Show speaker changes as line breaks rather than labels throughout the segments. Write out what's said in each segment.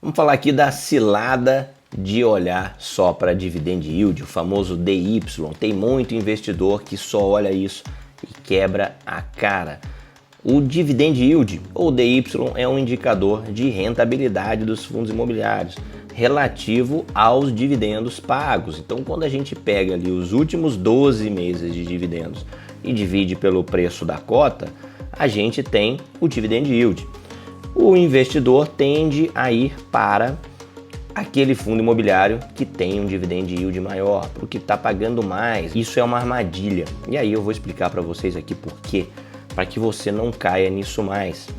Vamos falar aqui da cilada de olhar só para dividend yield, o famoso DY. Tem muito investidor que só olha isso e quebra a cara. O dividend yield, ou DY, é um indicador de rentabilidade dos fundos imobiliários relativo aos dividendos pagos. Então, quando a gente pega ali os últimos 12 meses de dividendos e divide pelo preço da cota, a gente tem o dividend yield. O investidor tende a ir para aquele fundo imobiliário que tem um dividend yield maior, para o que está pagando mais. Isso é uma armadilha. E aí eu vou explicar para vocês aqui por quê, para que você não caia nisso mais.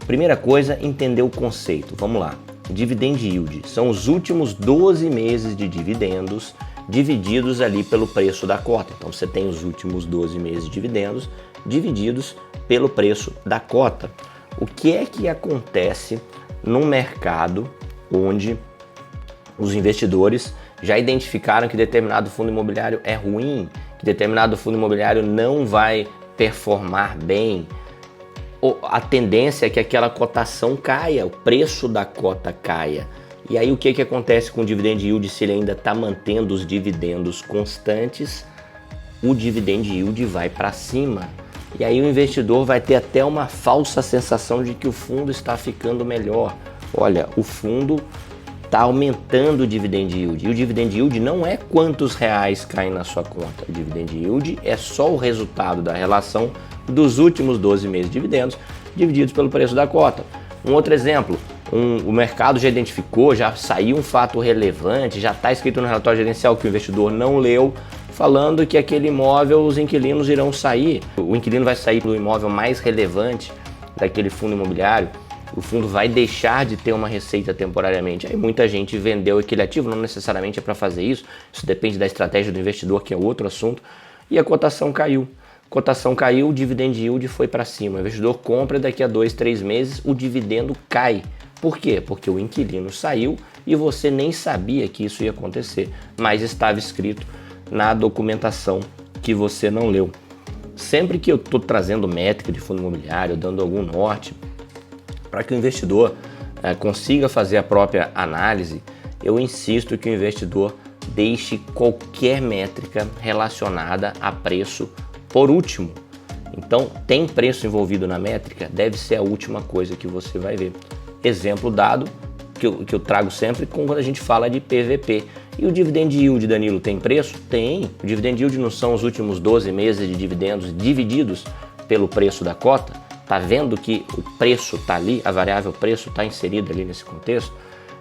Primeira coisa, entender o conceito. Vamos lá. Dividend yield são os últimos 12 meses de dividendos divididos ali pelo preço da cota. Então você tem os últimos 12 meses de dividendos divididos pelo preço da cota. O que é que acontece no mercado onde os investidores já identificaram que determinado fundo imobiliário é ruim, que determinado fundo imobiliário não vai performar bem? A tendência é que aquela cotação caia, o preço da cota caia. E aí o que acontece com o dividend yield se ele ainda está mantendo os dividendos constantes? O dividend yield vai para cima. E aí o investidor vai ter até uma falsa sensação de que o fundo está ficando melhor. Olha, o fundo está aumentando o dividend yield. E o dividend yield não é quantos reais caem na sua conta. O dividend yield é só o resultado da relação dos últimos 12 meses de dividendos divididos pelo preço da cota. Um outro exemplo, o mercado já identificou, já saiu um fato relevante, já está escrito no relatório gerencial que o investidor não leu, falando que aquele imóvel, os inquilinos irão sair. O inquilino vai sair do imóvel mais relevante daquele fundo imobiliário. O fundo vai deixar de ter uma receita temporariamente. Aí muita gente vendeu aquele ativo, não necessariamente é para fazer isso. Isso depende da estratégia do investidor, que é outro assunto. E a cotação caiu. Cotação caiu, o dividend yield foi para cima. O investidor compra, daqui a 2, 3 meses o dividendo cai. Por quê? Porque o inquilino saiu e você nem sabia que isso ia acontecer, mas estava escrito na documentação que você não leu. Sempre que eu estou trazendo métrica de fundo imobiliário, dando algum norte, para que o investidor consiga fazer a própria análise, eu insisto que o investidor deixe qualquer métrica relacionada a preço por último. Então, tem preço envolvido na métrica? Deve ser a última coisa que você vai ver. Exemplo dado, que eu trago sempre quando a gente fala de PVP. E o dividend yield, Danilo, tem preço? Tem. O dividend yield não são os últimos 12 meses de dividendos divididos pelo preço da cota? Tá vendo que o preço está ali, a variável preço está inserida ali nesse contexto?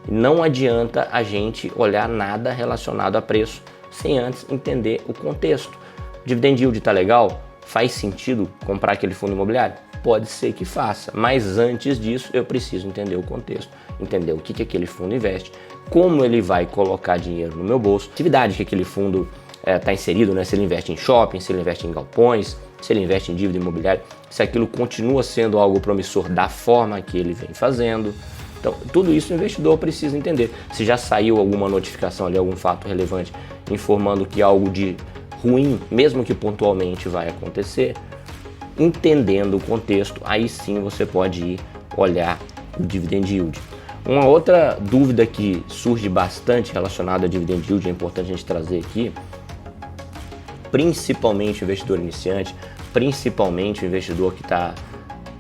Não adianta a gente olhar nada relacionado a preço sem antes entender o contexto. O dividend yield está legal? Faz sentido comprar aquele fundo imobiliário? Pode ser que faça, mas antes disso eu preciso entender o contexto, entender o que aquele fundo investe, como ele vai colocar dinheiro no meu bolso, atividade que aquele fundo está inserido, né? Se ele investe em shopping, se ele investe em galpões, se ele investe em dívida imobiliária, se aquilo continua sendo algo promissor da forma que ele vem fazendo. Então, tudo isso o investidor precisa entender. Se já saiu alguma notificação ali, algum fato relevante informando que algo de ruim, mesmo que pontualmente, vai acontecer, entendendo o contexto, aí sim você pode ir olhar o dividend yield. Uma outra dúvida que surge bastante relacionada ao dividend yield, é importante a gente trazer aqui, principalmente o investidor iniciante, principalmente o investidor que está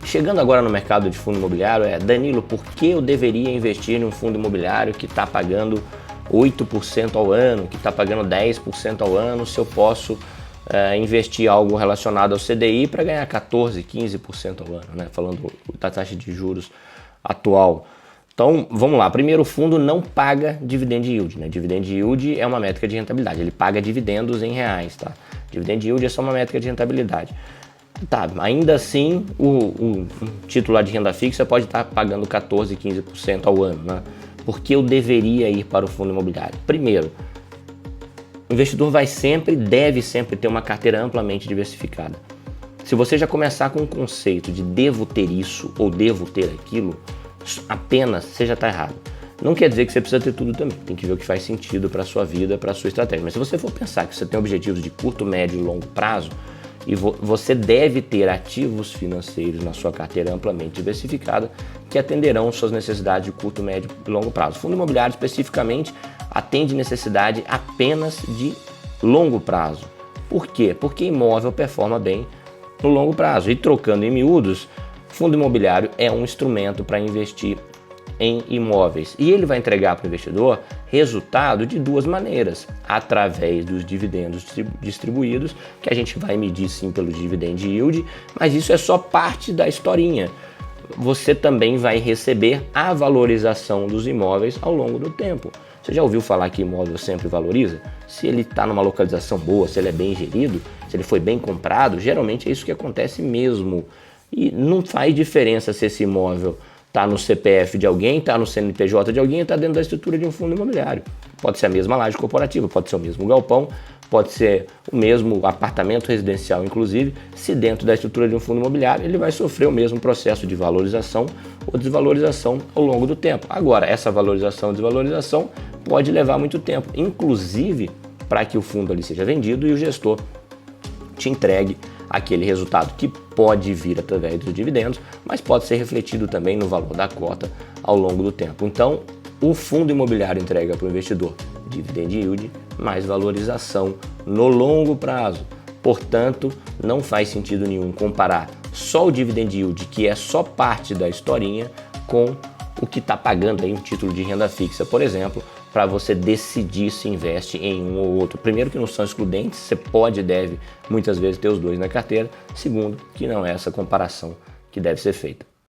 chegando agora no mercado de fundo imobiliário, Danilo, por que eu deveria investir em um fundo imobiliário que está pagando 8% ao ano, que está pagando 10% ao ano, se eu posso investir algo relacionado ao CDI para ganhar 14%, 15% ao ano, né? Falando da taxa de juros atual. Então, vamos lá. Primeiro, o fundo não paga dividend yield, né? Dividend yield é uma métrica de rentabilidade. Ele paga dividendos em reais, tá? Dividend yield é só uma métrica de rentabilidade. Tá, ainda assim, o título lá de renda fixa pode estar pagando 14%, 15% ao ano, né? Por que eu deveria ir para o fundo imobiliário? Primeiro, o investidor deve sempre ter uma carteira amplamente diversificada. Se você já começar com o conceito de devo ter isso ou devo ter aquilo, apenas você já está errado. Não quer dizer que você precisa ter tudo também. Tem que ver o que faz sentido para a sua vida, para a sua estratégia. Mas se você for pensar que você tem objetivos de curto, médio e longo prazo, E você deve ter ativos financeiros na sua carteira amplamente diversificada que atenderão suas necessidades de curto, médio e longo prazo. O fundo imobiliário especificamente atende necessidade apenas de longo prazo. Por quê? Porque imóvel performa bem no longo prazo. E trocando em miúdos, fundo imobiliário é um instrumento para investir em imóveis e ele vai entregar para o investidor resultado de duas maneiras: através dos dividendos distribuídos, que a gente vai medir sim pelo dividend yield, mas isso é só parte da historinha. Você também vai receber a valorização dos imóveis ao longo do tempo. Você já ouviu falar que imóvel sempre valoriza? Se ele está numa localização boa, se ele é bem gerido, se ele foi bem comprado, geralmente é isso que acontece mesmo. E não faz diferença se esse imóvel está no CPF de alguém, está no CNPJ de alguém, está dentro da estrutura de um fundo imobiliário. Pode ser a mesma laje corporativa, pode ser o mesmo galpão, pode ser o mesmo apartamento residencial, inclusive, se dentro da estrutura de um fundo imobiliário ele vai sofrer o mesmo processo de valorização ou desvalorização ao longo do tempo. Agora, essa valorização e desvalorização pode levar muito tempo, inclusive para que o fundo ali seja vendido e o gestor te entregue aquele resultado que pode vir através dos dividendos, mas pode ser refletido também no valor da cota ao longo do tempo. Então, o fundo imobiliário entrega para o investidor dividend yield mais valorização no longo prazo. Portanto, não faz sentido nenhum comparar só o dividend yield, que é só parte da historinha, com o que está pagando aí um título de renda fixa, por exemplo, para você decidir se investe em um ou outro. Primeiro, que não são excludentes, você pode e deve muitas vezes ter os dois na carteira. Segundo, que não é essa comparação que deve ser feita.